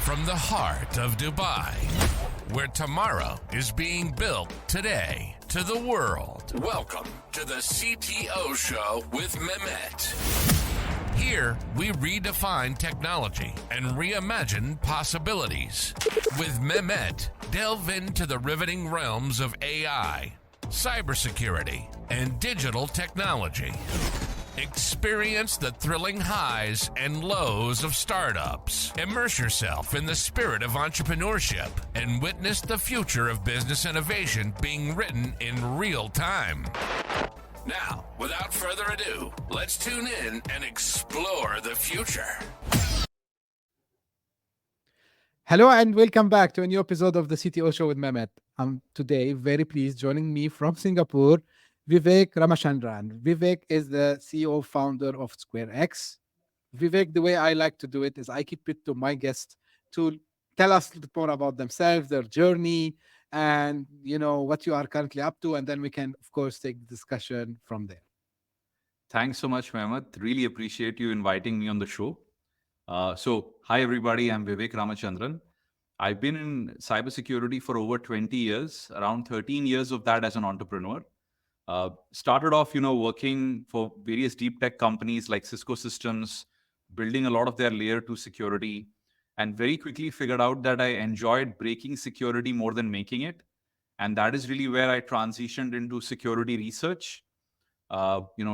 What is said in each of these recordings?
from the heart of Dubai, where tomorrow is being built today, to the world. Welcome to the CTO Show with Mehmet. Here, we redefine technology and reimagine possibilities. With Mehmet, delve into the riveting realms of AI, cybersecurity, and digital technology. Experience the thrilling highs and lows of startups. Immerse yourself in the spirit of entrepreneurship and witness the future of business innovation being written in real time. Now, without further ado, let's tune in and explore the future. Hello and welcome back to a new episode of the CTO Show with Mehmet. I'm today very pleased joining me from Singapore, Vivek Ramachandran. Vivek is the CEO founder of SquareX. Vivek, the way I like to do it is I keep it to my guests to tell us a little bit more about themselves, their journey, and what you are currently up to, and then we can, of course, take the discussion from there. Thanks so much, Mehmet. Really appreciate you inviting me on the show. Hi everybody, I'm Vivek Ramachandran. I've been in cybersecurity for over 20 years, around 13 years of that as an entrepreneur. Started off, working for various deep tech companies like Cisco Systems, building a lot of their layer 2 security, and very quickly figured out that I enjoyed breaking security more than making it. And that is really where I transitioned into security research.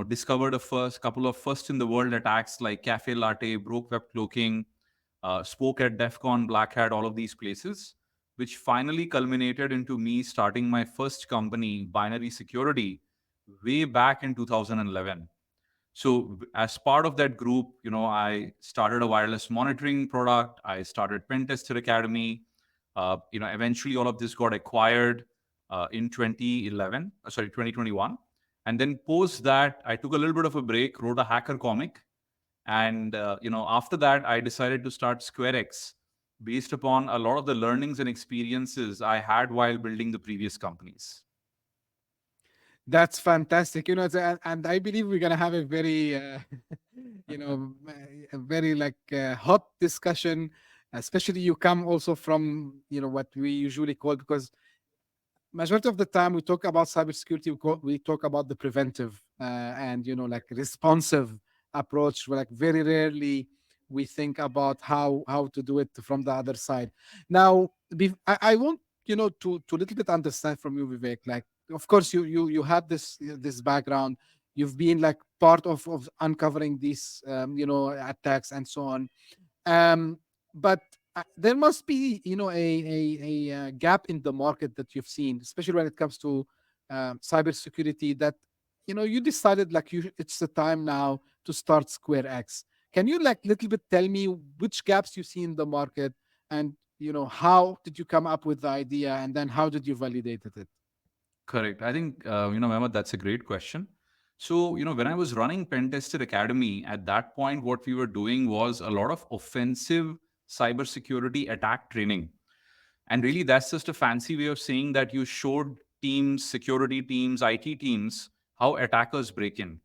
Discovered a couple of first in the world attacks like Cafe Latte, Broke Web Cloaking, spoke at DEF CON, Black Hat, all of these places, which finally culminated into me starting my first company, Binary Security, way back in 2011. So as part of that group, I started a wireless monitoring product. I started Pen Tester Academy. Eventually all of this got acquired in 2021. And then post that, I took a little bit of a break, wrote a hacker comic. And, after that, I decided to start SquareX based upon a lot of the learnings and experiences I had while building the previous companies. That's fantastic. And I believe we're going to have a very, a very hot discussion, especially you come also from, what we usually call, because majority of the time we talk about cybersecurity, we talk about the preventive and, responsive approach. Very rarely we think about how to do it from the other side. Now, I want, to little bit understand from you, Vivek, of course, you had this background. You've been part of uncovering these, attacks and so on. But there must be, a gap in the market that you've seen, especially when it comes to cybersecurity. That you decided it's the time now to start SquareX. Can you little bit tell me which gaps you see in the market, and how did you come up with the idea, and then how did you validate it? Correct. I think, Mehmet, that's a great question. So, when I was running Pen Tester Academy, at that point, what we were doing was a lot of offensive cybersecurity attack training. And really, that's just a fancy way of saying that you showed teams, security teams, IT teams, how attackers break in.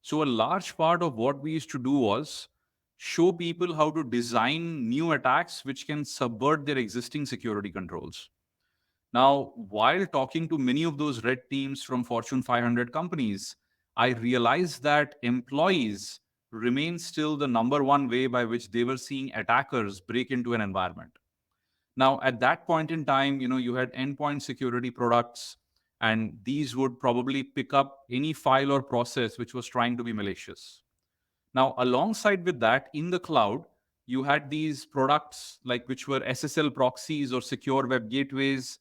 So a large part of what we used to do was show people how to design new attacks which can subvert their existing security controls. Now, while talking to many of those red teams from Fortune 500 companies, I realized that employees remain still the number one way by which they were seeing attackers break into an environment. Now, at that point in time, you had endpoint security products, and these would probably pick up any file or process which was trying to be malicious. Now, alongside with that, in the cloud, you had these products which were SSL proxies or secure web gateways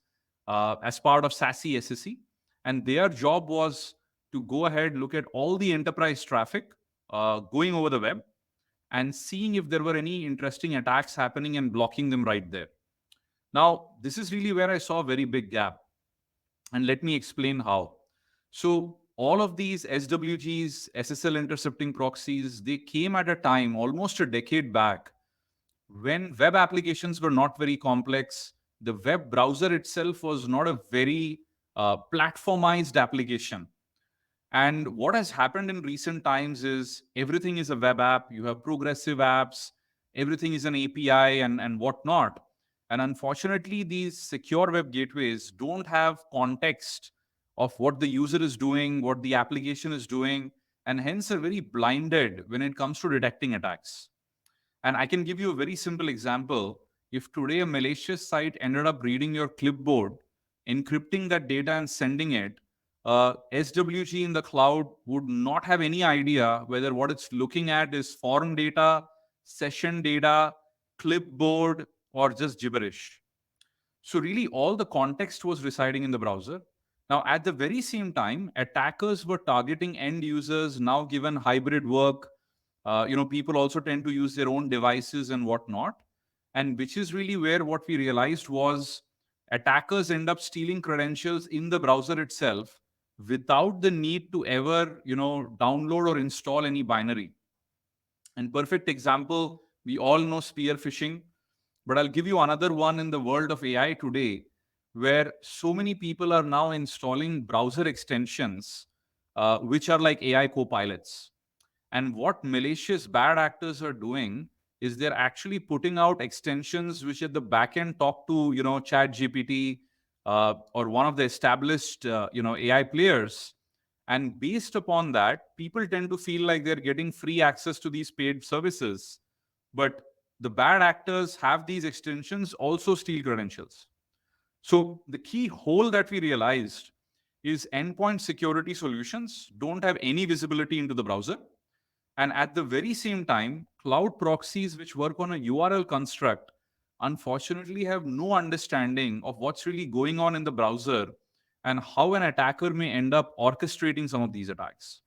as part of SASE SSE. And their job was to go ahead, look at all the enterprise traffic going over the web and seeing if there were any interesting attacks happening and blocking them right there. Now, this is really where I saw a very big gap. And let me explain how. So all of these SWGs, SSL intercepting proxies, they came at a time almost a decade back when web applications were not very complex. The web browser itself was not a very platformized application. And what has happened in recent times is everything is a web app. You have progressive apps. everything is an API and whatnot. And unfortunately, these secure web gateways don't have context of what the user is doing, what the application is doing, and hence are very blinded when it comes to detecting attacks. And I can give you a very simple example. If today a malicious site ended up reading your clipboard, encrypting that data and sending it, SWG in the cloud would not have any idea whether what it's looking at is foreign data, session data, clipboard, or just gibberish. So really all the context was residing in the browser. Now, at the very same time, attackers were targeting end users now given hybrid work. People also tend to use their own devices and whatnot. And which is really where what we realized was attackers end up stealing credentials in the browser itself without the need to ever, download or install any binary. And perfect example, we all know spear phishing, but I'll give you another one in the world of AI today, where so many people are now installing browser extensions, which are like AI co-pilots. And what malicious bad actors are doing is they're actually putting out extensions which at the back end talk to, Chat GPT or one of the established, AI players. And based upon that, people tend to feel like they're getting free access to these paid services. But the bad actors have these extensions also steal credentials. So the key hole that we realized is endpoint security solutions don't have any visibility into the browser. And at the very same time, cloud proxies, which work on a URL construct, unfortunately have no understanding of what's really going on in the browser and how an attacker may end up orchestrating some of these attacks.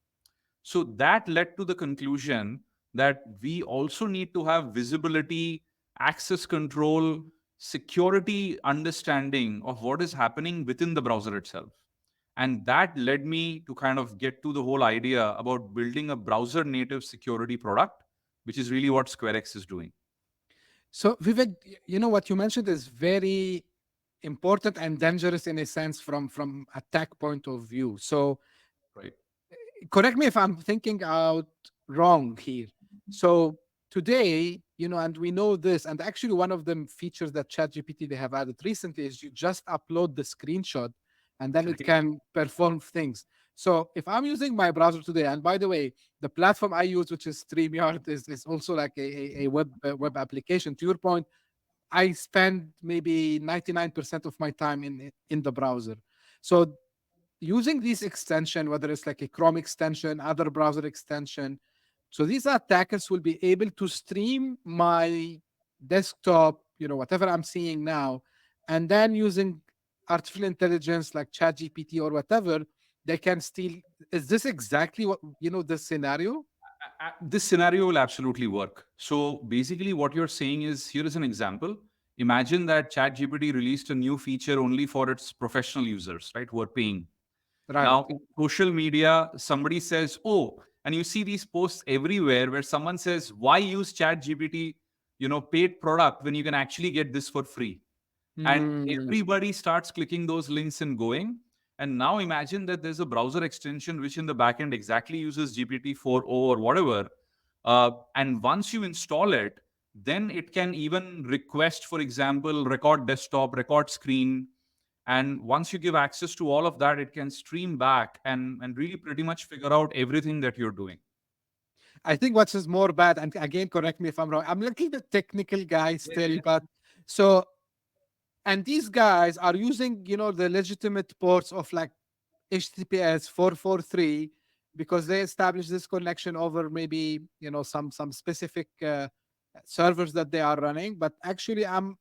So that led to the conclusion that we also need to have visibility, access control, security understanding of what is happening within the browser itself. And that led me to kind of get to the whole idea about building a browser native security product, which is really what SquareX is doing. So, Vivek, what you mentioned is very important and dangerous in a sense from attack point of view. So, Right. correct me if I'm thinking out wrong here. So today, and we know this, and actually one of the features that ChatGPT they have added recently is you just upload the screenshot and then it Right. can perform things. So if I'm using my browser today, and by the way, the platform I use, which is StreamYard, is also like a web application. To your point, I spend maybe 99% of my time in the browser. So using this extension, whether it's like a Chrome extension, other browser extension, so these attackers will be able to stream my desktop, whatever I'm seeing now, and then using artificial intelligence like ChatGPT or whatever, they can steal. Is this exactly what the scenario? This scenario will absolutely work. So basically, what you're saying is here is an example. Imagine that ChatGPT released a new feature only for its professional users, right, who are paying. Right. Now, in social media, somebody says, oh, and you see these posts everywhere where someone says, why use ChatGPT, paid product when you can actually get this for free? And Hmm. everybody starts clicking those links and going. And now imagine that there's a browser extension which in the backend exactly uses GPT-4o or whatever. And once you install it, then it can even request, for example, record desktop, record screen. And once you give access to all of that, it can stream back and really pretty much figure out everything that you're doing. I think what's is more bad, and again, correct me if I'm wrong. I'm looking the technical guy still, but so and these guys are using the legitimate ports of like HTTPS 443 because they established this connection over maybe some specific servers that they are running. But actually, I'm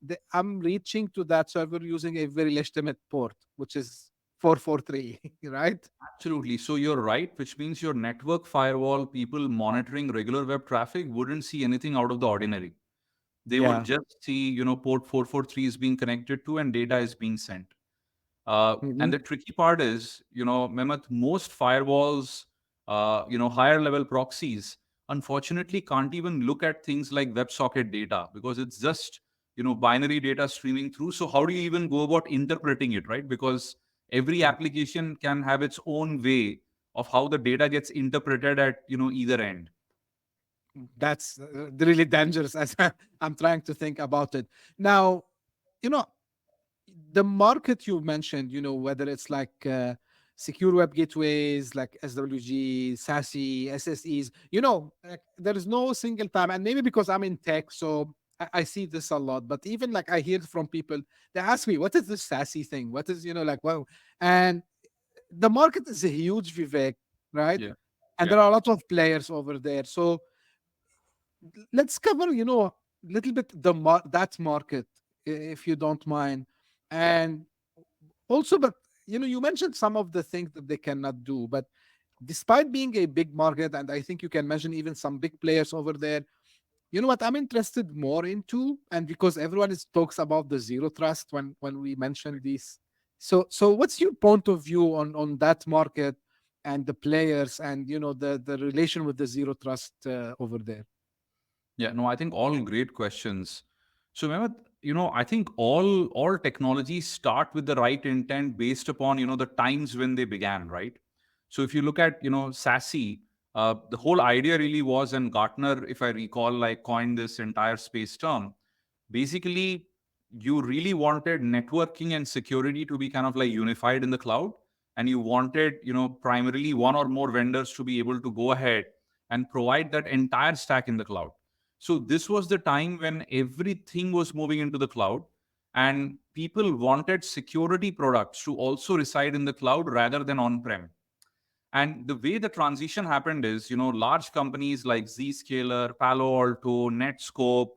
reaching to that server using a very legitimate port, which is 443, right? Absolutely. So you're right, which means your network firewall, people monitoring regular web traffic wouldn't see anything out of the ordinary. They would Yeah. just see, port 443 is being connected to and data is being sent. And Mhm. the tricky part is, Mehmet, most firewalls, higher level proxies, unfortunately can't even look at things like WebSocket data because it's just, binary data streaming through. So how do you even go about interpreting it, right? Because every Yeah. application can have its own way of how the data gets interpreted at, either end. That's really dangerous as I'm trying to think about it. Now, you know, the market you mentioned, whether it's like secure web gateways like SWGs, SASE, SSEs, like, there is no single time. And maybe because I'm in tech, so I see this a lot. But even like I hear it from people, they ask me, what is this SASE thing? What is, like, wow. And the market is a huge, Vivek, right? Yeah. And Yeah. there are a lot of players over there. So let's cover, a little bit that market, if you don't mind. And also, but you mentioned some of the things that they cannot do, but despite being a big market, and I think you can mention even some big players over there, you know what I'm interested more into, and because everyone talks about the zero trust when we mention these. So what's your point of view on that market and the players and the relation with the zero trust over there? Yeah, no, I think all great questions. So Mehmet, I think all technologies start with the right intent based upon, the times when they began, right? So if you look at, SASE, the whole idea really was, and Gartner, if I recall, like coined this entire space term. Basically, you really wanted networking and security to be kind of like unified in the cloud, and you wanted, primarily one or more vendors to be able to go ahead and provide that entire stack in the cloud. So this was the time when everything was moving into the cloud, and people wanted security products to also reside in the cloud rather than on-prem. And the way the transition happened is, large companies like Zscaler, Palo Alto, Netscope,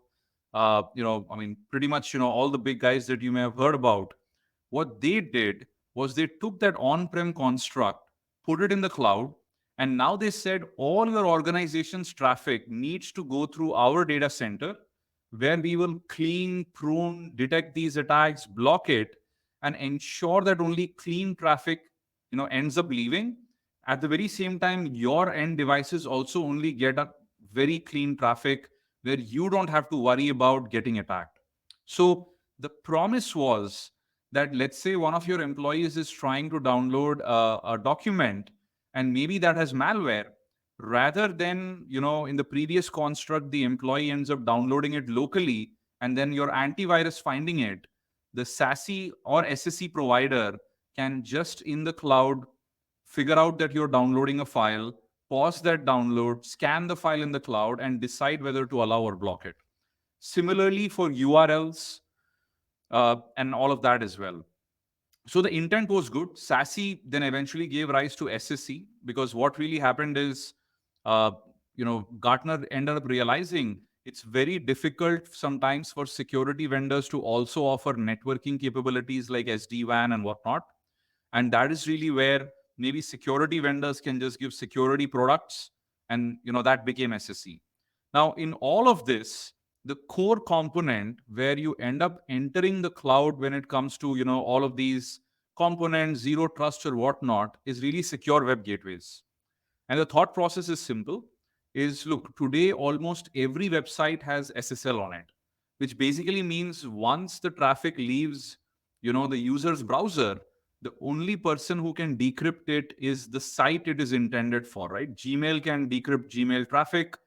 I mean, pretty much, all the big guys that you may have heard about, what they did was they took that on-prem construct, put it in the cloud, and now they said all your organization's traffic needs to go through our data center, where we will clean, prune, detect these attacks, block it, and ensure that only clean traffic, ends up leaving. At the very same time, your end devices also only get a very clean traffic where you don't have to worry about getting attacked. So the promise was that, let's say one of your employees is trying to download a document, and maybe that has malware. Rather than, in the previous construct, the employee ends up downloading it locally and then your antivirus finding it, the SASE or SSE provider can just in the cloud figure out that you're downloading a file, pause that download, scan the file in the cloud, and decide whether to allow or block it. Similarly, for URLs and all of that as well. So the intent was good. SASE then eventually gave rise to SSE, because what really happened is, uh, Gartner ended up realizing it's very difficult sometimes for security vendors to also offer networking capabilities like SD-WAN and whatnot. And that is really where maybe security vendors can just give security products, and that became SSE. Now in all of this, the core component where you end up entering the cloud when it comes to all of these components, zero trust or whatnot, is really secure web gateways. And the thought process is simple: is, look, today almost every website has SSL on it, which basically means once the traffic leaves the user's browser, the only person who can decrypt it is the site it is intended for, right? Gmail can decrypt Gmail traffic,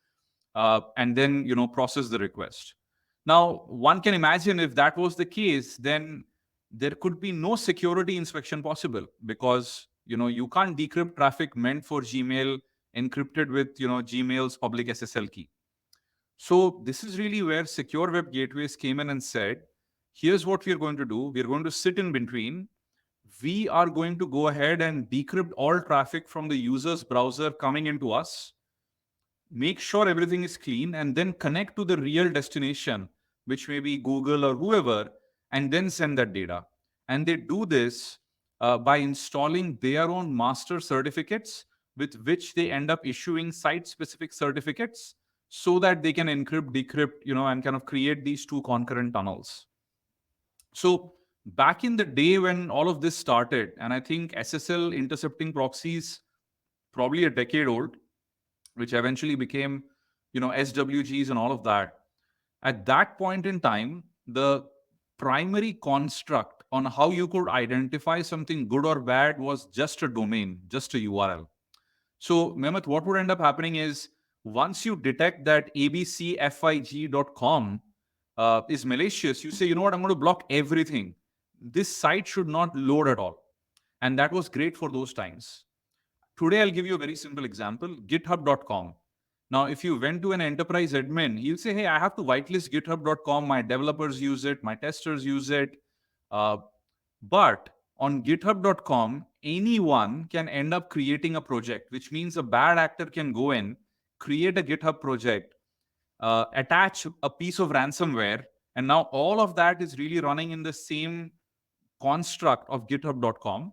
and then process the request. Now one can imagine, if that was the case, then there could be no security inspection possible, because you can't decrypt traffic meant for Gmail encrypted with Gmail's public SSL key. So this is really where secure web gateways came in and said, here's what we're going to do: we're going to sit in between. We are going to go ahead and decrypt all traffic from the user's browser coming into us, make sure everything is clean, and then connect to the real destination, which may be Google or whoever, and then send that data. And they do this by installing their own master certificates, with which they end up issuing site specific certificates, so that they can encrypt, decrypt, and kind of create these two concurrent tunnels. So back in the day when all of this started, and I think SSL intercepting proxies, probably a decade old, which eventually became, SWGs and all of that. At that point in time, the primary construct on how you could identify something good or bad was just a domain, just a URL. So, Mehmet, what would end up happening is, Once you detect that abcfig.com is malicious, you say, you know what, I'm going to block everything. This site should not load at all. And that was great for those times. Today, I'll give you a very simple example, github.com. Now, if you went to an enterprise admin, he'll say, hey, I have to whitelist github.com. My developers use it. My testers use it. Uh, but on github.com, anyone can end up creating a project, which means a bad actor can go in, create a GitHub project, attach a piece of ransomware, and now all of that is really running in the same construct of github.com.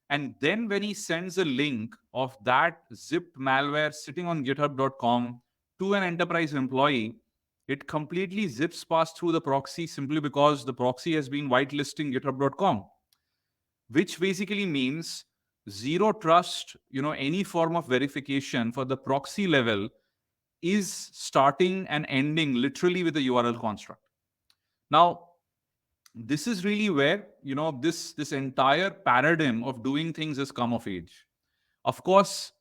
And then when he sends a link of that zipped malware sitting on github.com to an enterprise employee, it completely zips past through the proxy simply because the proxy has been whitelisting github.com, which basically means zero trust, any form of verification for the proxy level is starting and ending literally with the URL construct. Now, this is really where this entire paradigm of doing things has come of age. Of course,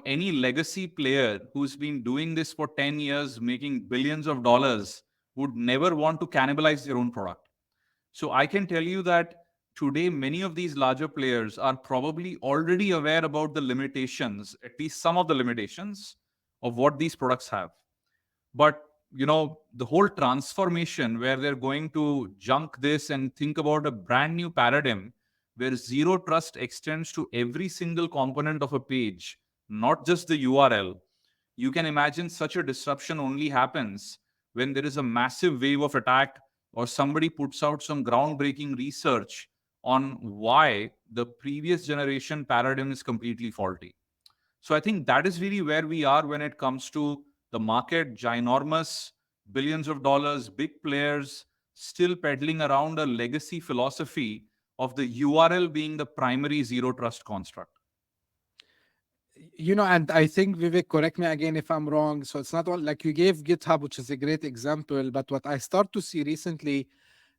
any legacy player who's been doing this for 10 years, making billions of dollars, would never want to cannibalize their own product. So I can tell you that today, many of these larger players are probably already aware about the limitations, at least some of the limitations of what these products have. But the whole transformation where they're going to junk this and think about a brand new paradigm where zero trust extends to every single component of a page, not just the URL. You can imagine such a disruption only happens when there is a massive wave of attack or somebody puts out some groundbreaking research on why the previous generation paradigm is completely faulty. So I think that is really where we are when it comes to the market, ginormous, billions of dollars, big players still peddling around a legacy philosophy of the URL being the primary zero trust construct. And I think, Vivek, correct me again if I'm wrong. So it's not all like you gave GitHub, which is a great example, but what I start to see recently,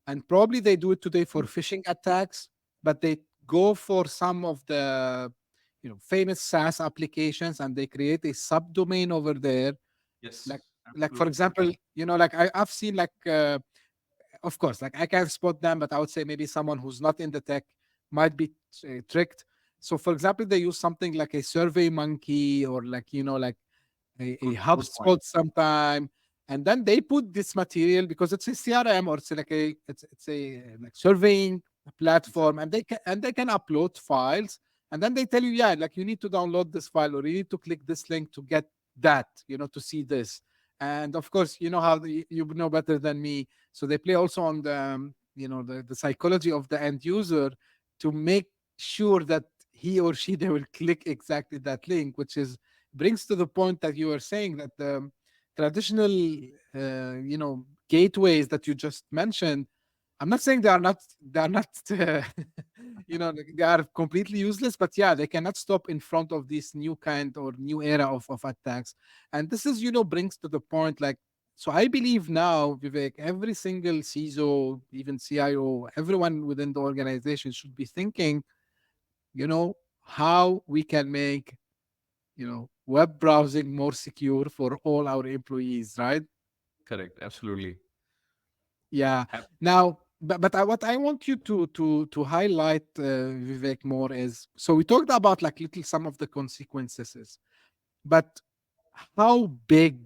and probably they do it today for phishing attacks, but they go for some of the famous SaaS applications and they create a subdomain over there. Yes, Like for absolutely. example, like I've seen like of course, like I can spot them, but I would say maybe someone who's not in the tech might be tricked. So, for example, they use something like a Survey Monkey or like like a Good point. HubSpot sometime, and then they put this material because it's a CRM or it's like it's a like surveying platform, and they can upload files, and then they tell you, yeah, like you need to download this file or you need to click this link to get that, to see this. And of course, you know how you know better than me. So they play also on the the psychology of the end user to make sure that he or she they will click exactly that link, which is brings to the point that you were saying that the traditional gateways that you just mentioned, I'm not saying they are not like they are completely useless, but yeah, they cannot stop in front of this new kind or new era of attacks. And this is brings to the point, like, so I believe now, Vivek, every single CISO, even CIO, everyone within the organization should be thinking, how we can make web browsing more secure for all our employees, right? Correct. Absolutely. Yeah. Ab- Now, but what I want you to highlight, Vivek, more is, so we talked about like little some of the consequences, but how big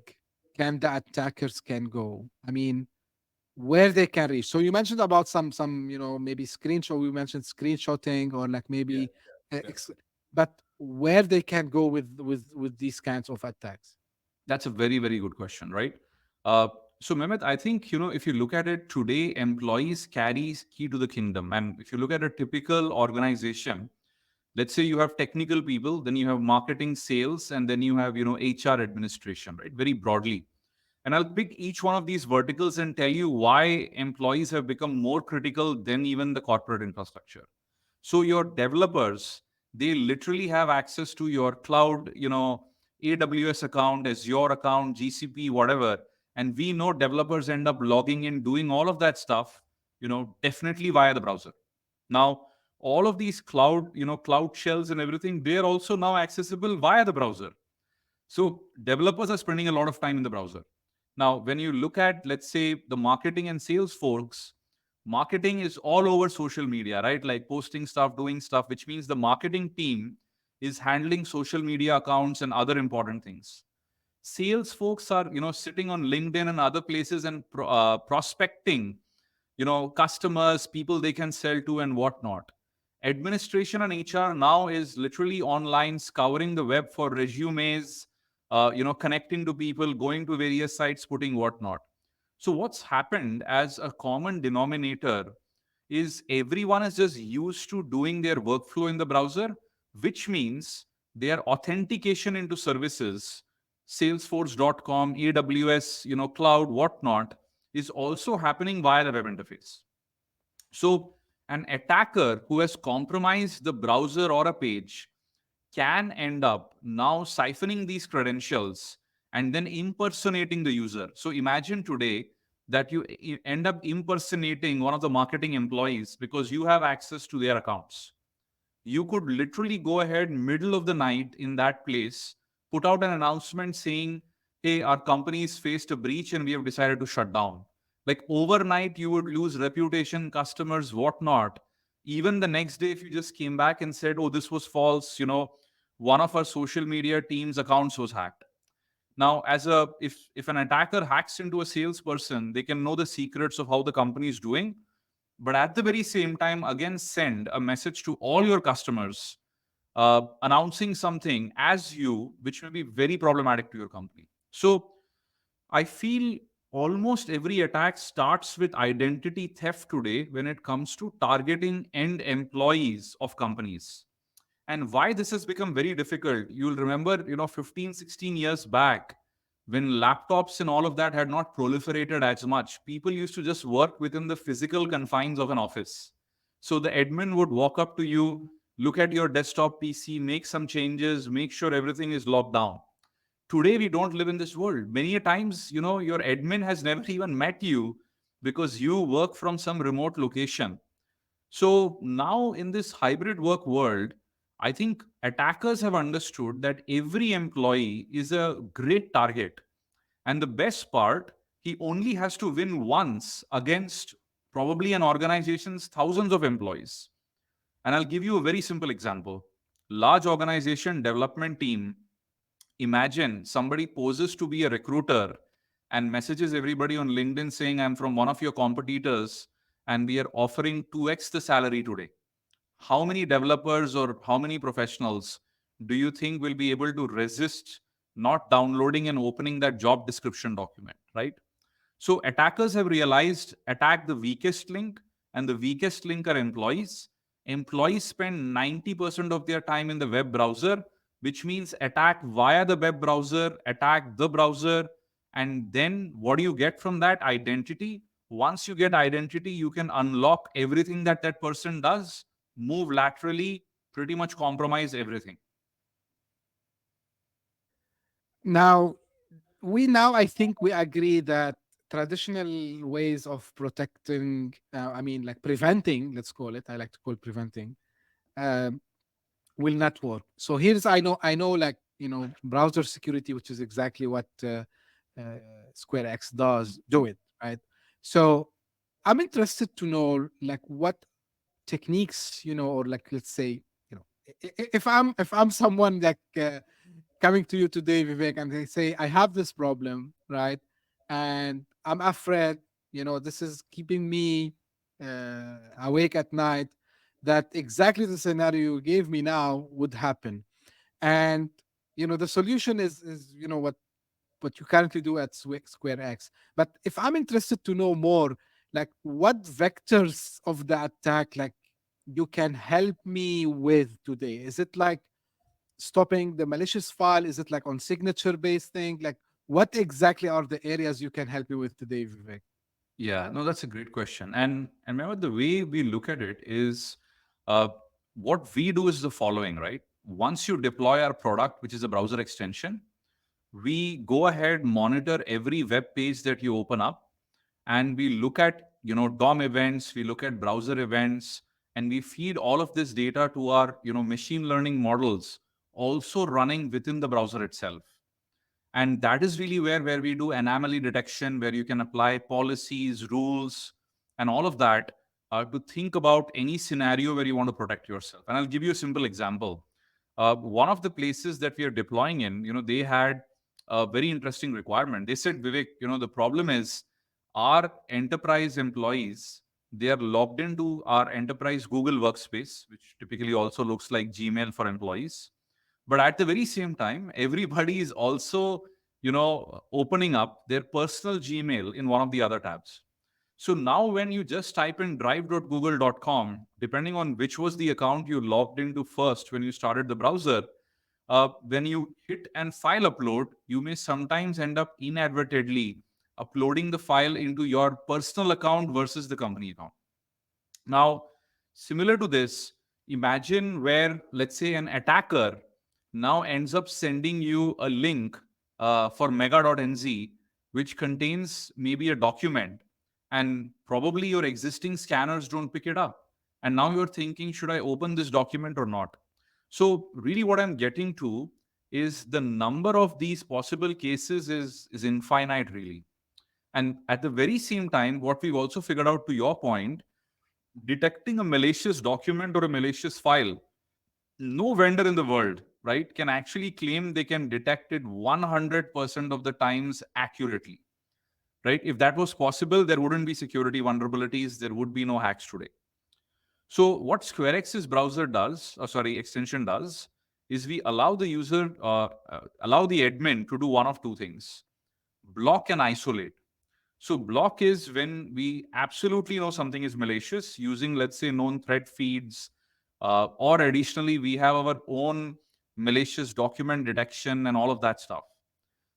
can the attackers can go? I mean, where they can reach. So you mentioned about some maybe screenshot. We mentioned screenshotting or like Yeah. maybe, Yeah. but where they can go with these kinds of attacks. That's a very, very good question, right? Uh, so, Mehmet, I think, if you look at it today, employees carry key to the kingdom. And if you look at a typical organization, let's say you have technical people, then you have marketing, sales, and then you have, HR administration, right? Very broadly. And I'll pick each one of these verticals and tell you why employees have become more critical than even the corporate infrastructure. So your developers, they literally have access to your cloud, AWS account, Azure account, GCP, whatever. And we know developers end up logging in, doing all of that stuff, definitely via the browser. Now, all of these cloud, cloud shells and everything, they're also now accessible via the browser. So developers are spending a lot of time in the browser. Now, when you look at, let's say, the marketing and sales folks, marketing is all over social media, right? Like posting stuff, doing stuff, which means the marketing team is handling social media accounts and other important things. Sales folks are, sitting on LinkedIn and other places and prospecting, customers, people they can sell to and whatnot. Administration and HR now is literally online, scouring the web for resumes, connecting to people, going to various sites, putting whatnot. So what's happened as a common denominator is everyone is just used to doing their workflow in the browser, which means their authentication into services, salesforce.com, AWS, cloud, whatnot, is also happening via the web interface. So an attacker who has compromised the browser or a page can end up now siphoning these credentials and then impersonating the user. So imagine today that you end up impersonating one of the marketing employees because you have access to their accounts. You could literally go ahead middle of the night in that place, put out an announcement saying, hey, our company's faced a breach and we have decided to shut down. Like overnight, you would lose reputation, customers, whatnot. Even the next day, if you just came back and said, oh, this was false, one of our social media team's accounts was hacked. Now, if an attacker hacks into a salesperson, they can know the secrets of how the company is doing, but at the very same time, again, send a message to all your customers announcing something as you, which may be very problematic to your company. So I feel almost every attack starts with identity theft today when it comes to targeting end employees of companies. And why this has become very difficult, you'll remember, 15, 16 years back, when laptops and all of that had not proliferated as much, people used to just work within the physical confines of an office. So the admin would walk up to you, look at your desktop PC, make some changes, make sure everything is locked down. Today, we don't live in this world. Many a times, your admin has never even met you because you work from some remote location. So now in this hybrid work world, I think attackers have understood that every employee is a great target. And the best part, he only has to win once against probably an organization's thousands of employees. And I'll give you a very simple example. Large organization development team, imagine somebody poses to be a recruiter and messages everybody on LinkedIn saying, I'm from one of your competitors and we are offering 2x the salary today. How many developers or how many professionals do you think will be able to resist not downloading and opening that job description document, right? So attackers have realized attack the weakest link, and the weakest link are employees. Employees spend 90% of their time in the web browser, which means attack via the web browser, attack the browser, and then what do you get from that? Identity. Once you get identity, you can unlock everything that that person does, move laterally, pretty much compromise everything. Now, I think we agree that traditional ways of protecting, I mean, like preventing, let's call it, I like to call preventing, um, will not work. So here's, I know, like, browser security, which is exactly what uh, SquareX does, do it, right? So I'm interested to know, like, what techniques, or like, let's say, if I'm someone like coming to you today, Vivek, and they say, I have this problem, right? And I'm afraid, this is keeping me awake at night, that exactly the scenario you gave me now would happen. And, the solution is what you currently do at SquareX. But if I'm interested to know more, like what vectors of the attack, like you can help me with today, is it like stopping the malicious file? Is it like on signature based thing? Like what exactly are the areas you can help me with today, Vivek? Yeah, no, that's a great question. And remember, the way we look at it is uh, what we do is the following, right? Once you deploy our product, which is a browser extension, we go ahead, monitor every web page that you open up, and we look at DOM events, we look at browser events, and we feed all of this data to our machine learning models, also running within the browser itself. And that is really where we do anomaly detection, where you can apply policies, rules, and all of that to think about any scenario where you want to protect yourself. And I'll give you a simple example. One of the places that we are deploying in, they had a very interesting requirement. They said, Vivek, the problem is our enterprise employees, they are logged into our enterprise Google workspace, which typically also looks like Gmail for employees. But at the very same time, everybody is also, opening up their personal Gmail in one of the other tabs. So now when you just type in drive.google.com, depending on which was the account you logged into first when you started the browser, when you hit and file upload, you may sometimes end up inadvertently uploading the file into your personal account versus the company account. Now, similar to this, imagine where, let's say, an attacker now ends up sending you a link for mega.nz, which contains maybe a document, and probably your existing scanners don't pick it up. And now you're thinking, should I open this document or not? So, really, what I'm getting to is the number of these possible cases is infinite, really. And at the very same time, what we've also figured out, to your point, detecting a malicious document or a malicious file, no vendor in the world, right, can actually claim they can detect it 100% of the times accurately, right? If that was possible, there wouldn't be security vulnerabilities, there would be no hacks today. So what SquareX's browser does, extension does, is we allow the user, allow the admin to do one of two things: block and isolate. So block is when we absolutely know something is malicious using, let's say, known threat feeds, or additionally, we have our own malicious document detection and all of that stuff.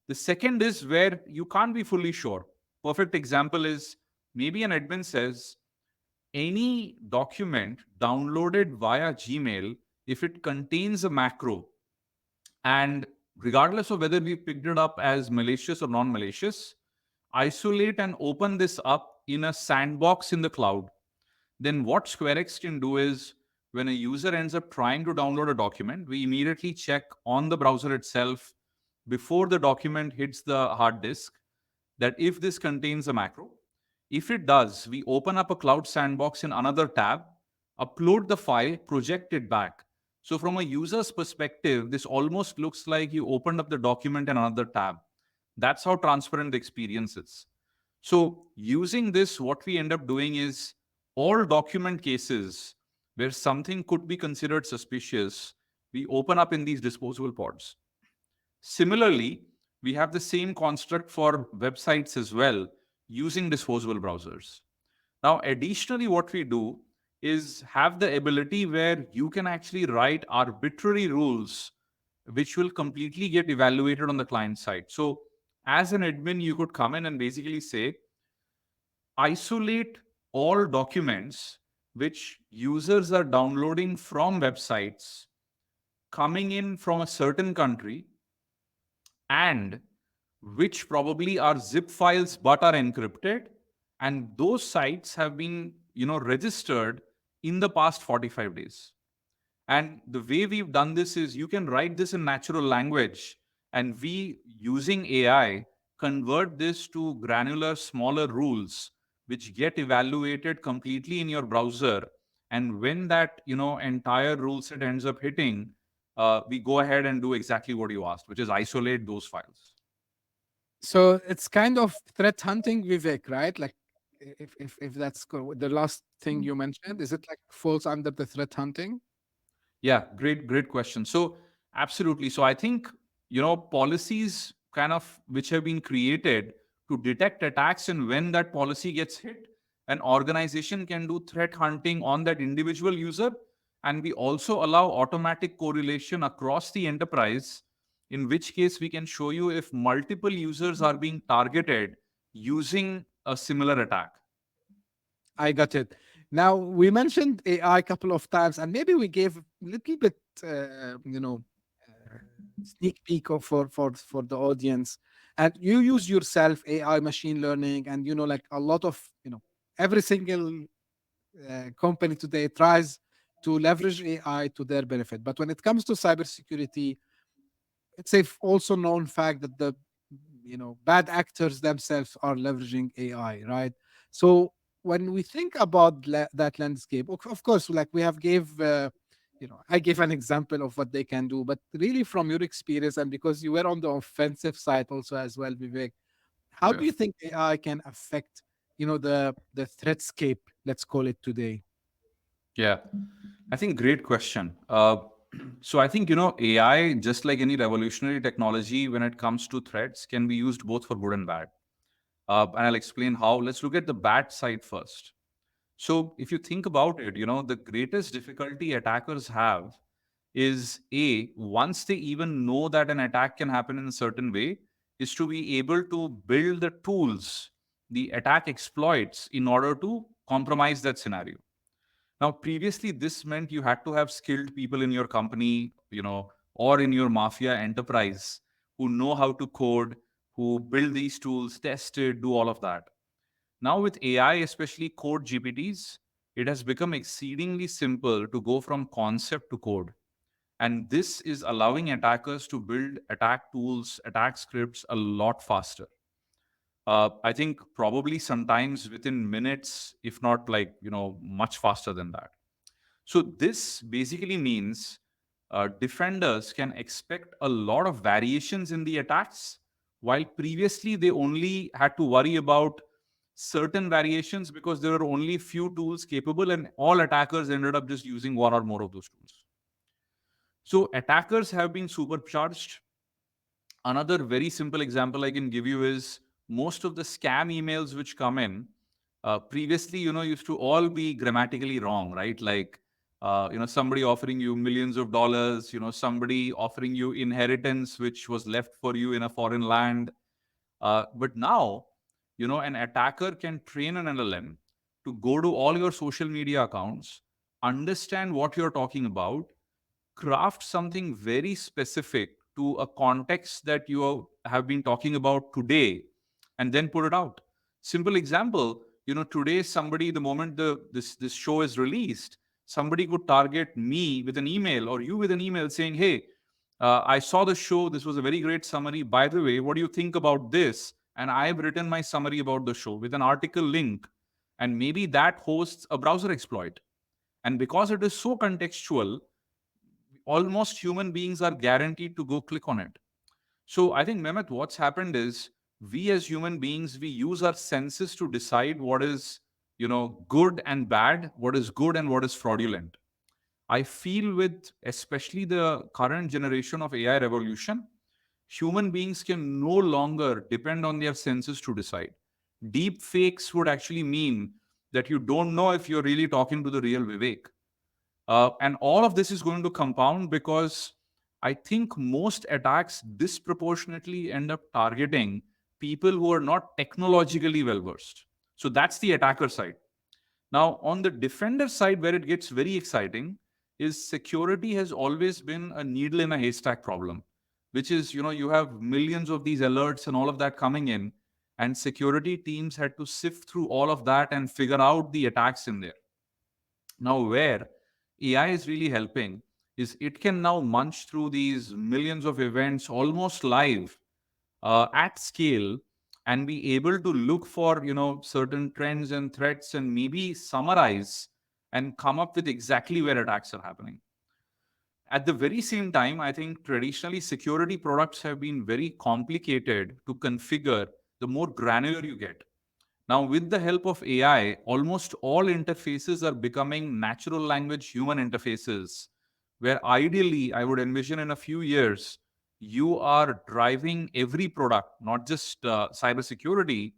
The second is where you can't be fully sure. Perfect example is maybe an admin says any document downloaded via Gmail, if it contains a macro, and regardless of whether we picked it up as malicious or non-malicious, isolate and open this up in a sandbox in the cloud. Then what SquareX can do is when a user ends up trying to download a document, we immediately check on the browser itself before the document hits the hard disk that if this contains a macro. If it does, we open up a cloud sandbox in another tab, upload the file, project it back. So from a user's perspective, this almost looks like you opened up the document in another tab. That's how transparent the experience is. So using this, what we end up doing is all document cases where something could be considered suspicious, we open up in these disposable pods. Similarly, we have the same construct for websites as well using disposable browsers. Now, additionally, what we do is have the ability where you can actually write arbitrary rules which will completely get evaluated on the client side. So, as an admin, you could come in and basically say, isolate all documents which users are downloading from websites coming in from a certain country and which probably are zip files but are encrypted, and those sites have been registered in the past 45 days. And the way we've done this is you can write this in natural language, and we, using AI, convert this to granular, smaller rules, which get evaluated completely in your browser. And when that entire rule set ends up hitting, we go ahead and do exactly what you asked, which is isolate those files. So it's kind of threat hunting, Vivek, right? Like if that's the last thing you mentioned, is it like falls under the threat hunting? Yeah, great question. So absolutely. So I think, policies kind of which have been created to detect attacks, and when that policy gets hit, an organization can do threat hunting on that individual user. And we also allow automatic correlation across the enterprise, in which case we can show you if multiple users are being targeted using a similar attack. I got it. Now we mentioned AI a couple of times, and maybe we gave a little bit, sneak peek of for the audience. And you use yourself AI, machine learning, and like a lot of every single company today tries to leverage AI to their benefit. But when it comes to cybersecurity, it's a also known fact that the bad actors themselves are leveraging AI, right? So when we think about that landscape, of course, like we have gave I gave an example of what they can do, but really from your experience, and because you were on the offensive side also as well, Vivek, how do Yeah. you think AI can affect the threatscape, let's call it today? Yeah. I think great question. So I think, AI, just like any revolutionary technology, when it comes to threats, can be used both for good and bad. And I'll explain how. Let's look at the bad side first. So if you think about it, the greatest difficulty attackers have is once they even know that an attack can happen in a certain way, is to be able to build the tools, the attack exploits in order to compromise that scenario. Now, previously, this meant you had to have skilled people in your company, or in your mafia enterprise who know how to code, who build these tools, test it, do all of that. Now, with AI, especially code GPTs, it has become exceedingly simple to go from concept to code. And this is allowing attackers to build attack tools, attack scripts a lot faster. I think probably sometimes within minutes, if not like, much faster than that. So this basically means defenders can expect a lot of variations in the attacks, while previously they only had to worry about certain variations because there were only few tools capable, and all attackers ended up just using one or more of those tools. So attackers have been supercharged. Another very simple example I can give you is most of the scam emails which come in previously, used to all be grammatically wrong, right? Like, somebody offering you millions of dollars, somebody offering you inheritance which was left for you in a foreign land. But now, an attacker can train an LLM to go to all your social media accounts, understand what you're talking about, craft something very specific to a context that you have been talking about today, and then put it out. Simple example, today somebody, the moment this show is released, somebody could target me with an email or you with an email saying, hey, I saw the show, this was a very great summary, by the way, what do you think about this? And I've written my summary about the show with an article link, and maybe that hosts a browser exploit. And because it is so contextual, almost human beings are guaranteed to go click on it. So I think, Mehmet, what's happened is we as human beings, we use our senses to decide what is, good and bad, what is good and what is fraudulent. I feel with especially the current generation of AI revolution, human beings can no longer depend on their senses to decide. Deep fakes would actually mean that you don't know if you're really talking to the real Vivek. And all of this is going to compound because I think most attacks disproportionately end up targeting people who are not technologically well versed. So that's the attacker side. Now, on the defender side, where it gets very exciting, is security has always been a needle in a haystack problem, which is, you have millions of these alerts and all of that coming in, and security teams had to sift through all of that and figure out the attacks in there. Now, where AI is really helping is it can now munch through these millions of events almost live at scale and be able to look for certain trends and threats and maybe summarize and come up with exactly where attacks are happening. At the very same time, I think traditionally security products have been very complicated to configure the more granular you get. Now, with the help of AI, almost all interfaces are becoming natural language human interfaces, where ideally, I would envision in a few years, you are driving every product, not just cybersecurity,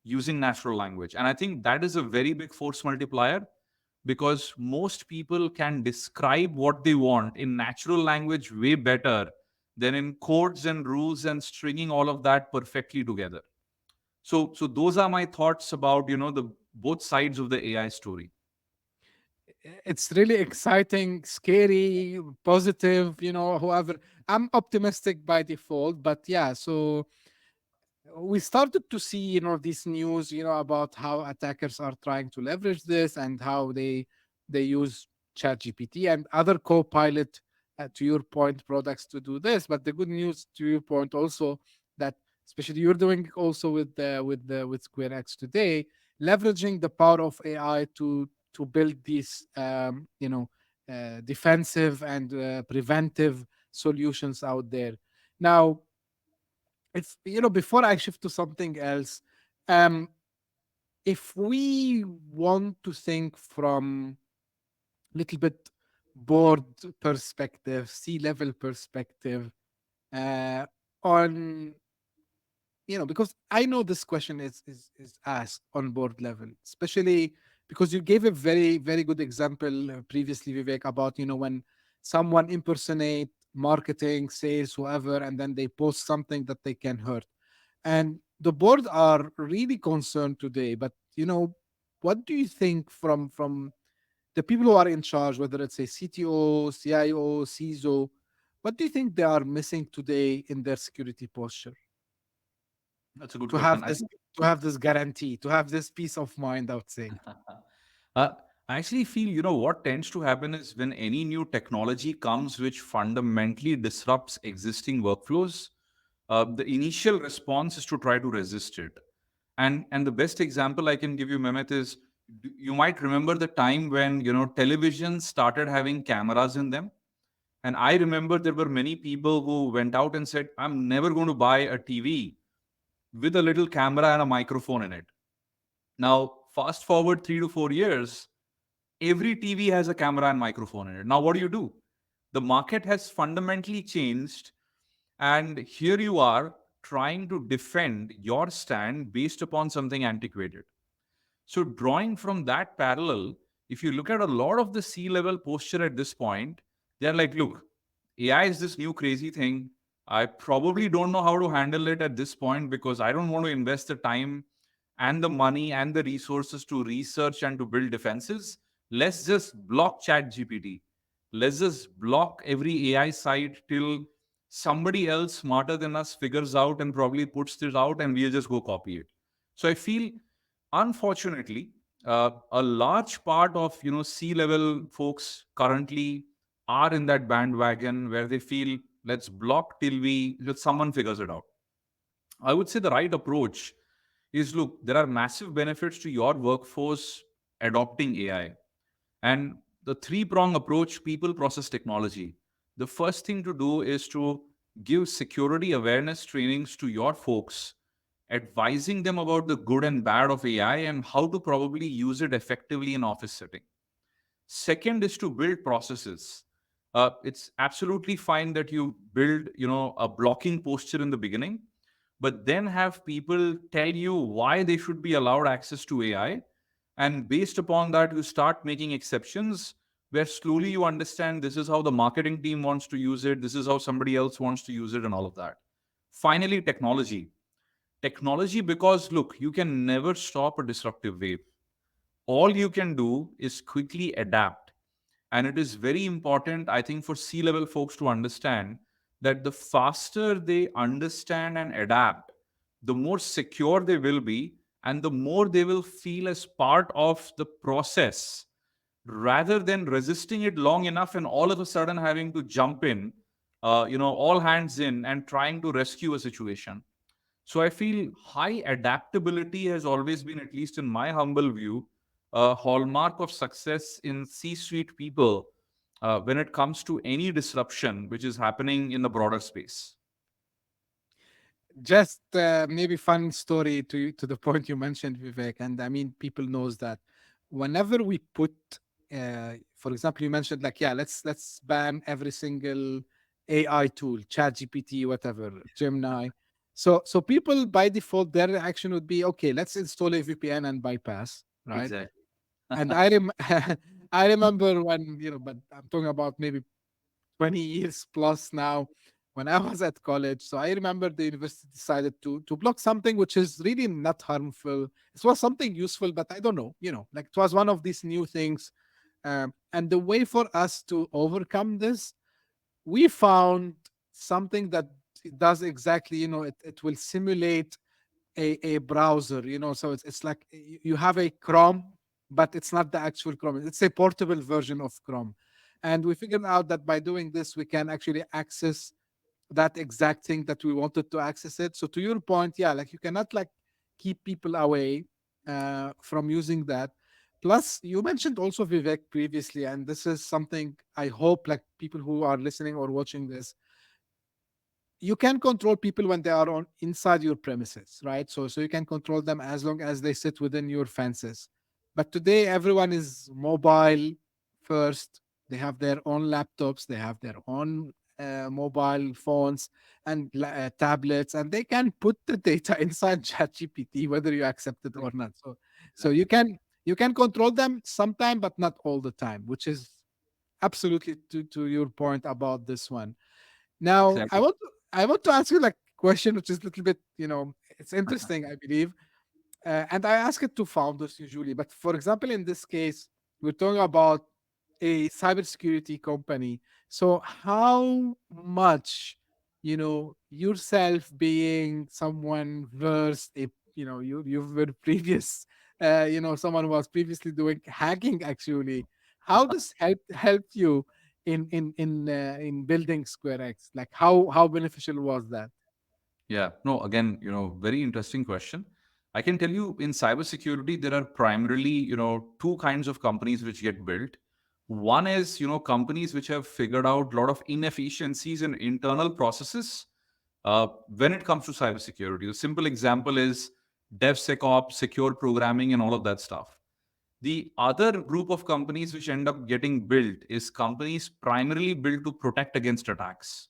using natural language. And I think that is a very big force multiplier because most people can describe what they want in natural language way better than in codes and rules and stringing all of that perfectly together. So those are my thoughts about the both sides of the AI story. It's really exciting, scary, positive, whoever. I'm optimistic by default, but yeah, so we started to see, this news, about how attackers are trying to leverage this and how they use ChatGPT and other co-pilot, to your point, products to do this. But the good news, to your point, also, that especially you're doing also with SquareX today, leveraging the power of AI to build these defensive and preventive solutions out there. Now, if before I shift to something else, um, if we want to think from little bit board perspective, C-level perspective, uh, on because I know this question is asked on board level, especially because you gave a very very good example previously, Vivek, about when someone impersonate marketing, sales, whoever, and then they post something that they can hurt, and the board are really concerned today. But what do you think from the people who are in charge, whether it's a CTO, CIO, CISO, what do you think they are missing today in their security posture That's a good to question. have I this think to have this guarantee, to have this peace of mind, I would say? uh, I actually feel, what tends to happen is when any new technology comes which fundamentally disrupts existing workflows, the initial response is to try to resist it. And the best example I can give you, Mehmet, is you might remember the time when televisions started having cameras in them. And I remember there were many people who went out and said, I'm never going to buy a TV with a little camera and a microphone in it. Now, fast forward 3 to 4 years, every TV has a camera and microphone in it. Now, what do? The market has fundamentally changed, and here you are trying to defend your stand based upon something antiquated. So, drawing from that parallel, if you look at a lot of the C-level posture at this point, they're like, look, AI is this new crazy thing. I probably don't know how to handle it at this point because I don't want to invest the time and the money and the resources to research and to build defenses. Let's just block chat GPT. Let's just block every AI site till somebody else smarter than us figures out and probably puts this out and we'll just go copy it. So I feel, unfortunately, a large part of C-level folks currently are in that bandwagon where they feel let's block till someone figures it out. I would say the right approach is, look, there are massive benefits to your workforce adopting AI. And the three-prong approach, people, process, technology. The first thing to do is to give security awareness trainings to your folks, advising them about the good and bad of AI and how to probably use it effectively in office setting. Second is to build processes. It's absolutely fine that you build, a blocking posture in the beginning, but then have people tell you why they should be allowed access to AI. And based upon that, you start making exceptions where slowly you understand this is how the marketing team wants to use it, this is how somebody else wants to use it, and all of that. Finally, technology. Technology, because look, you can never stop a disruptive wave. All you can do is quickly adapt. And it is very important, I think, for C-level folks to understand that the faster they understand and adapt, the more secure they will be, and the more they will feel as part of the process rather than resisting it long enough and all of a sudden having to jump in, all hands in and trying to rescue a situation. So I feel high adaptability has always been, at least in my humble view, a hallmark of success in C-suite people when it comes to any disruption which is happening in the broader space. Just maybe fun story to the point you mentioned, Vivek, and I mean people knows that whenever we put, for example, you mentioned like, yeah, let's ban every single AI tool, Chat GPT, whatever, Gemini. So people by default their reaction would be, okay, let's install a VPN and bypass, right? Exactly. And I remember when but I'm talking about maybe 20 years plus now, when I was at college. So I remember the university decided to block something which is really not harmful. It was something useful, but I don't know, like it was one of these new things. And the way for us to overcome this, we found something that does exactly, it will simulate a browser, so it's like you have a Chrome, but it's not the actual Chrome. It's a portable version of Chrome. And we figured out that by doing this, we can actually access that exact thing that we wanted to access it. So to your point, yeah, like you cannot like keep people away from using that. Plus, you mentioned also Vivek previously, and this is something I hope like people who are listening or watching this, you can control people when they are on inside your premises, right? So you can control them as long as they sit within your fences. But today everyone is mobile first. They have their own laptops, they have their own mobile phones and tablets, and they can put the data inside ChatGPT whether you accept it or not. So Exactly. you can control them sometime, but not all the time, which is absolutely to your point about this one. Now, Exactly. I want to ask you like question, which is a little bit, it's interesting, I believe, and I ask it to founders usually. But for example, in this case, we're talking about a cybersecurity company. So how much, yourself being someone versed, you were previous, someone who was previously doing hacking actually. How does help you in building SquareX? Like how beneficial was that? Yeah. No, again, very interesting question. I can tell you in cybersecurity, there are primarily, two kinds of companies which get built. One is, companies which have figured out a lot of inefficiencies in internal processes when it comes to cybersecurity. A simple example is DevSecOps, secure programming, and all of that stuff. The other group of companies which end up getting built is companies primarily built to protect against attacks.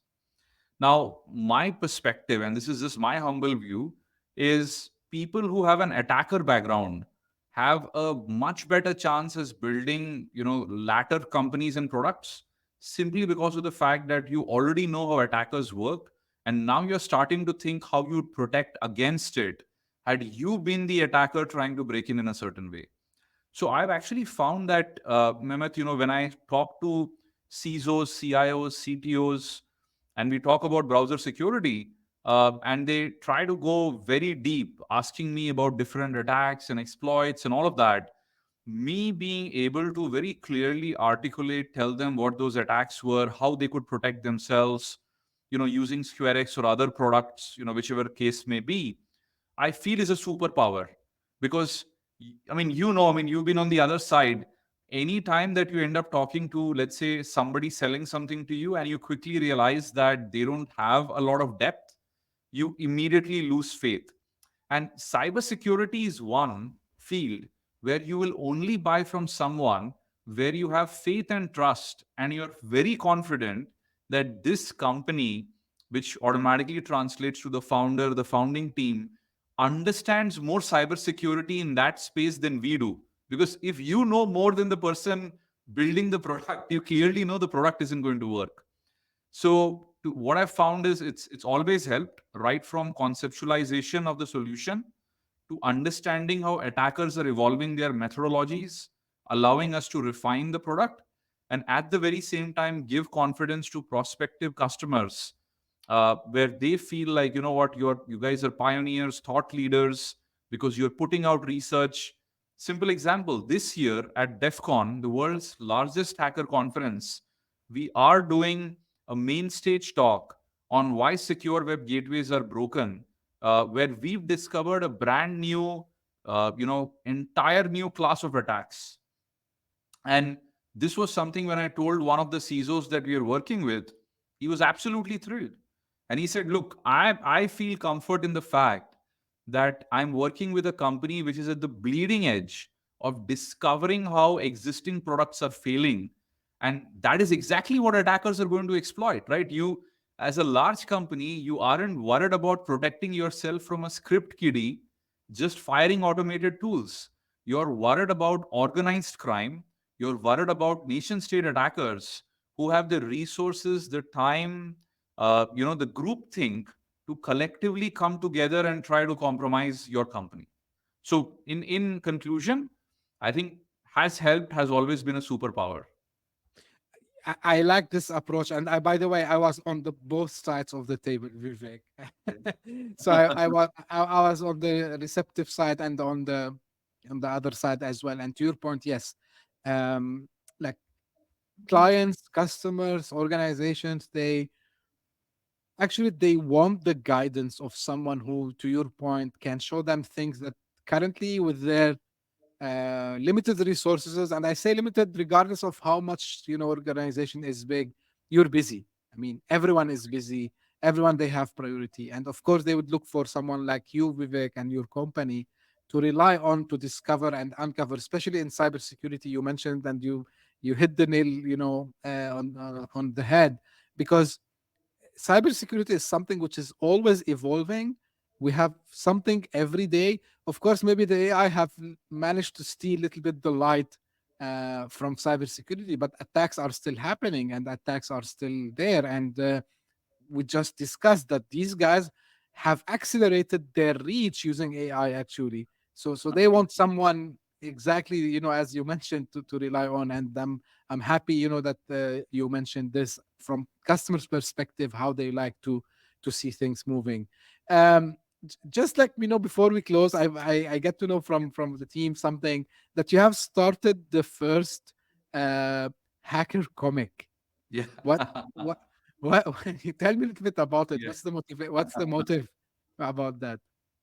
Now, my perspective, and this is just my humble view, is people who have an attacker background have a much better chance as building, latter companies and products simply because of the fact that you already know how attackers work. And now you're starting to think how you'd protect against it had you been the attacker trying to break in a certain way. So I've actually found that, Mehmet, when I talk to CISOs, CIOs, CTOs, and we talk about browser security, and they try to go very deep, asking me about different attacks and exploits and all of that, me being able to very clearly articulate, tell them what those attacks were, how they could protect themselves, using SquareX or other products, whichever case may be, I feel is a superpower because you've been on the other side. Any time that you end up talking to, let's say, somebody selling something to you, and you quickly realize that they don't have a lot of depth, you immediately lose faith. And cybersecurity is one field where you will only buy from someone where you have faith and trust, and you're very confident that this company, which automatically translates to the founder, the founding team, understands more cybersecurity in that space than we do. Because if you know more than the person building the product, you clearly know the product isn't going to work. So what I've found is it's always helped right from conceptualization of the solution to understanding how attackers are evolving their methodologies, allowing us to refine the product, and at the very same time give confidence to prospective customers, where they feel like, what, you guys are pioneers, thought leaders, because you're putting out research. Simple example: this year at DEF CON, the world's largest hacker conference, we are doing a main stage talk on why secure web gateways are broken, where we've discovered a brand new, entire new class of attacks. And this was something when I told one of the CISOs that we are working with, he was absolutely thrilled. And he said, look, I feel comfort in the fact that I'm working with a company which is at the bleeding edge of discovering how existing products are failing. And that is exactly what attackers are going to exploit, right? You, as a large company, you aren't worried about protecting yourself from a script kiddie just firing automated tools. You're worried about organized crime. You're worried about nation state attackers who have the resources, the time, the group think to collectively come together and try to compromise your company. So, in conclusion, I think has always been a superpower. I like this approach, and by the way, I was on the both sides of the table, Vivek. So I was on the receptive side and on the other side as well. And to your point, yes, like clients, customers, organizations, Actually, they want the guidance of someone who, to your point, can show them things that currently with their limited resources, and I say limited regardless of how much organization is big. You're busy. I mean, everyone is busy. Everyone, they have priority, and of course they would look for someone like you, Vivek, and your company to rely on to discover and uncover, especially in cybersecurity. You mentioned, and you hit the nail, on the head, because cybersecurity is something which is always evolving. We have something every day. Of course, maybe the AI have managed to steal a little bit the light from cybersecurity, but attacks are still happening and attacks are still there. And we just discussed that these guys have accelerated their reach using AI actually. So they want someone exactly, as you mentioned, to rely on. And I'm happy, that you mentioned this from customers' perspective, how they like to see things moving. Um, just like before we close, I get to know from the team something that you have started the first uh, hacker comic. Yeah. What what what? You tell me a little bit about it. Yeah. What's the motive about that?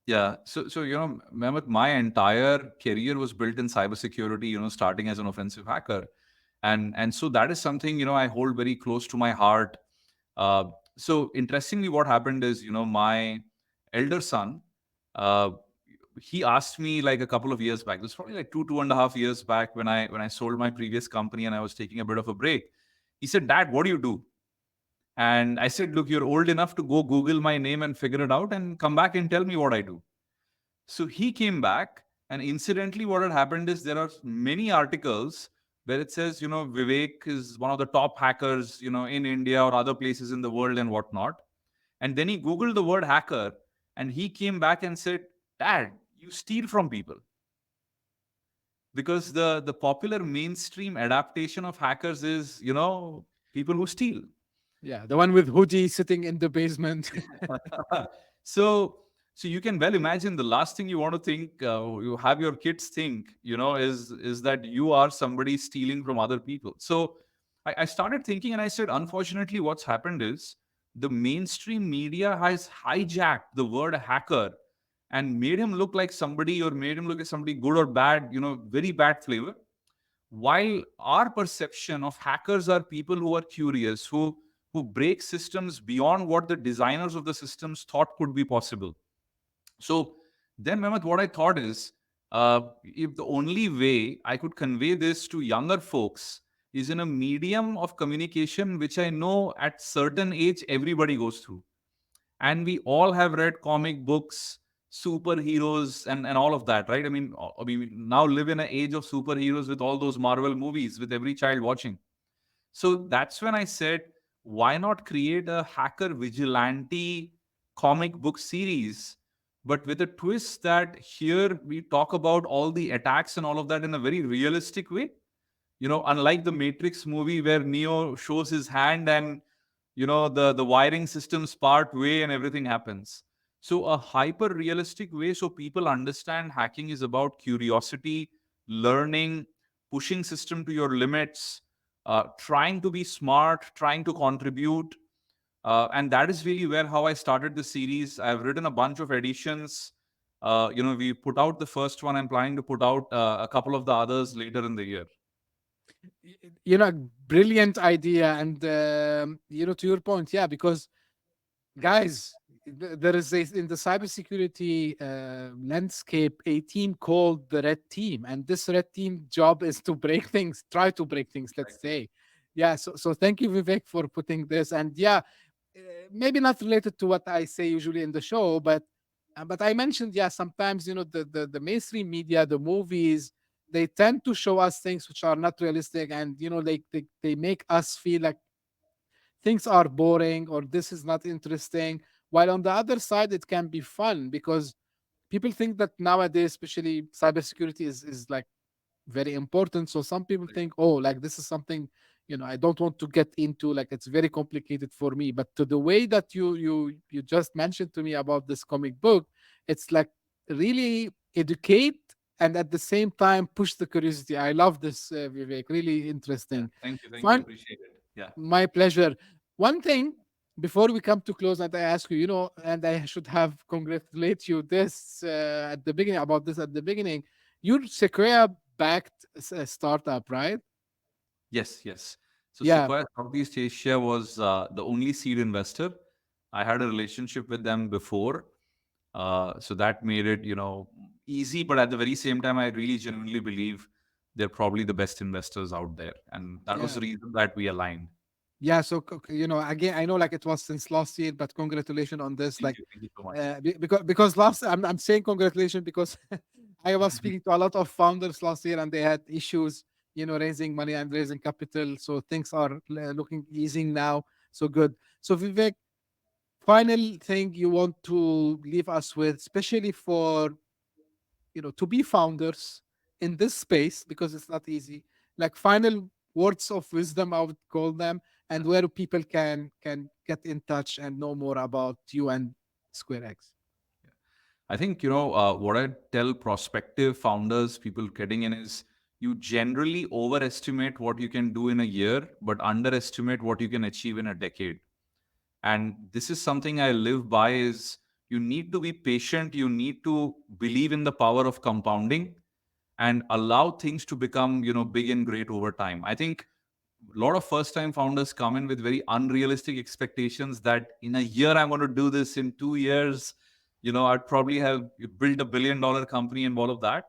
Yeah. So, Mehmet, my entire career was built in cybersecurity, starting as an offensive hacker. And so that is something, I hold very close to my heart. Uh, so interestingly, what happened is, my elder son, uh, he asked me like a couple of years back, this was probably like 2.5 years back, when I sold my previous company and I was taking a bit of a break. He said, "Dad, what do you do?" And I said, "Look, you're old enough to go Google my name and figure it out and come back and tell me what I do." So he came back, and incidentally, what had happened is there are many articles where it says, Vivek is one of the top hackers, in India or other places in the world and whatnot. And then he Googled the word hacker, and he came back and said, "Dad, you steal from people." Because the popular mainstream adaptation of hackers is, people who steal. Yeah, the one with hoodie sitting in the basement. so so you can well imagine the last thing you want to think, you have your kids think, is that you are somebody stealing from other people. So I started thinking, and I said, unfortunately, what's happened is the mainstream media has hijacked the word hacker and made him look like somebody, or made him look like somebody good or bad, very bad flavor, while our perception of hackers are people who are curious, who break systems beyond what the designers of the systems thought could be possible. So then, Mehmet, what I thought is, if the only way I could convey this to younger folks is in a medium of communication which I know at certain age everybody goes through, and we all have read comic books, superheroes, and all of that, right? I mean, we now live in an age of superheroes with all those Marvel movies with every child watching. So that's when I said, why not create a hacker vigilante comic book series, but with a twist that here we talk about all the attacks and all of that in a very realistic way. Unlike the Matrix movie where Neo shows his hand and the wiring systems part way and everything happens. So a hyper realistic way, so people understand hacking is about curiosity, learning, pushing system to your limits, trying to be smart, trying to contribute. And that is really where how I started the series. I've written a bunch of editions. We put out the first one. I'm planning to put out a couple of the others later in the year. Brilliant idea. And to your point, yeah, because guys, there is in the cybersecurity landscape a team called the Red Team, and this Red Team job is to break things, try to break things. Let's say, yeah. So thank you, Vivek, for putting this. And yeah, maybe not related to what I say usually in the show, but I mentioned, yeah, sometimes the mainstream media, the movies, they tend to show us things which are not realistic, and they make us feel like things are boring or this is not interesting. While on the other side, it can be fun because people think that nowadays, especially cybersecurity, is like very important. So some people think, oh, like this is something I don't want to get into. Like it's very complicated for me. But to the way that you just mentioned to me about this comic book, it's like really educate and at the same time push the curiosity. I love this, Vivek. Really Yeah. interesting. Thank you. Thank you. Fun. Appreciate it. Yeah. My pleasure. One thing. before we come to close, and I ask you, and I should have congratulate you this at the beginning about this at the beginning. You're Sequoia backed startup, right? Yes, yes. So Yeah, Sequoia Southeast Asia was the only seed investor. I had a relationship with them before, so that made it, easy. But at the very same time, I really genuinely believe they're probably the best investors out there, and that was yeah. the reason that we aligned. Yeah, so again, I know like it was since last year, but congratulations on this. Like, Thank you so much. because last I'm saying congratulations because I was speaking to a lot of founders last year and they had issues, raising money and raising capital. So things are looking easing now. So good. So Vivek, final thing you want to leave us with, especially for to be founders in this space because it's not easy, like final words of wisdom I would call them, and where people can get in touch and know more about you and SquareX. I think, what I tell prospective founders, people getting in, is you generally overestimate what you can do in a year, but underestimate what you can achieve in a decade. And this is something I live by: is you need to be patient, you need to believe in the power of compounding and allow things to become, big and great over time. I think a lot of first time founders come in with very unrealistic expectations that in a year I'm going to do this, in 2 years I'd probably have built $1 billion company and all of that.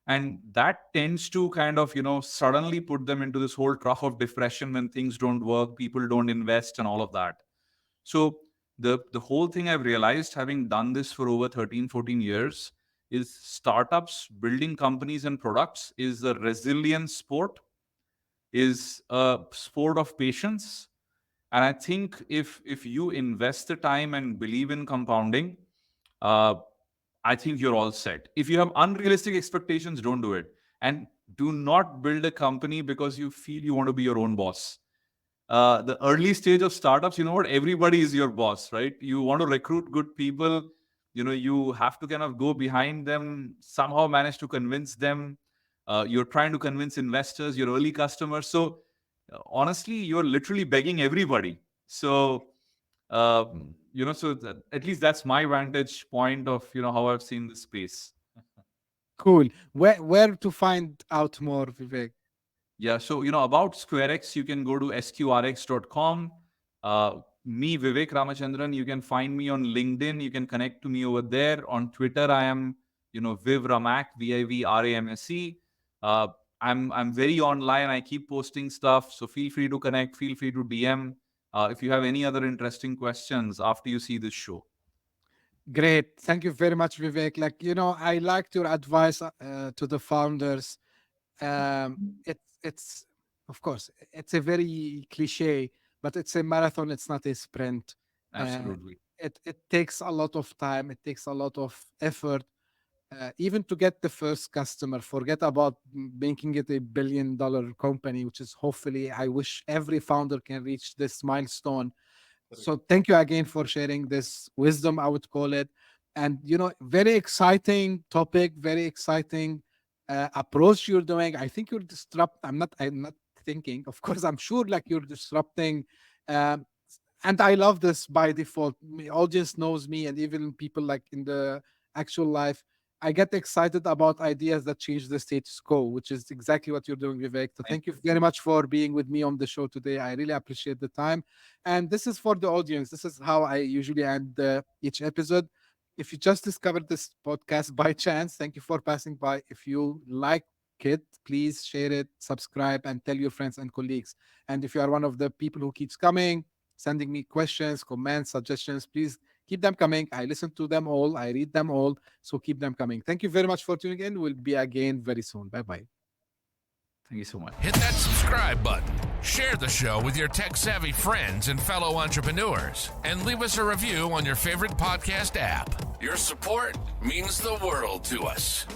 And that tends to kind of suddenly put them into this whole trough of depression when things don't work, people don't invest, and all of that. So the whole thing I've realized, having done this for over 13-14 years, is startups, building companies and products, is a resilient sport, is a sport of patience. And I think if you invest the time and believe in compounding, uh, I think you're all set. If you have unrealistic expectations, don't do it. And do not build a company because you feel you want to be your own boss. The early stage of startups, everybody is your boss, right? You want to recruit good people, you have to kind of go behind them, somehow manage to convince them. You're trying to convince investors, your early customers. So honestly, you're literally begging everybody. So at least that's my vantage point of how I've seen this space. Cool. Where to find out more, Vivek? Yeah, so about SquareX, you can go to sqrx.com. Me, Vivek Ramachandran, you can find me on LinkedIn. You can connect to me over there. On Twitter, I am, Viv Ramak, VIVRAMSE. Uh, I'm very online. I keep posting stuff. So feel free to connect. Feel free to DM if you have any other interesting questions after you see this show. Great. Thank you very much, Vivek. Like, I liked your advice to the founders. It's of course it's a very cliche, but it's a marathon. It's not a sprint. Uh, Absolutely. it takes a lot of time. It takes a lot of effort, even to get the first customer. Forget about making it $1 billion company, which is hopefully I wish every founder can reach this milestone. So thank you again for sharing this wisdom, I would call it. And very exciting topic, very exciting approach you're doing. I think you're disrupt. I'm not thinking. Of course, I'm sure like you're disrupting. Um, and I love this by default. My audience knows me, and even people like in the actual life, I get excited about ideas that change the status quo, which is exactly what you're doing, Vivek. So Thank thank you you. very much for being with me on the show today. I really appreciate the time. And this is for the audience. This is how I usually end each episode. If you just discovered this podcast by chance, thank you for passing by. If you like it, please share it, subscribe, and tell your friends and colleagues. And if you are one of the people who keeps coming, sending me questions, comments, suggestions, please keep them coming. I listen to them all, I read them all. So keep them coming. Thank you very much for tuning in. We'll be again very soon. Bye bye. Thank you so much. Hit that subscribe button, share the show with your tech-savvy friends and fellow entrepreneurs, and leave us a review on your favorite podcast app. Your support means the world to us.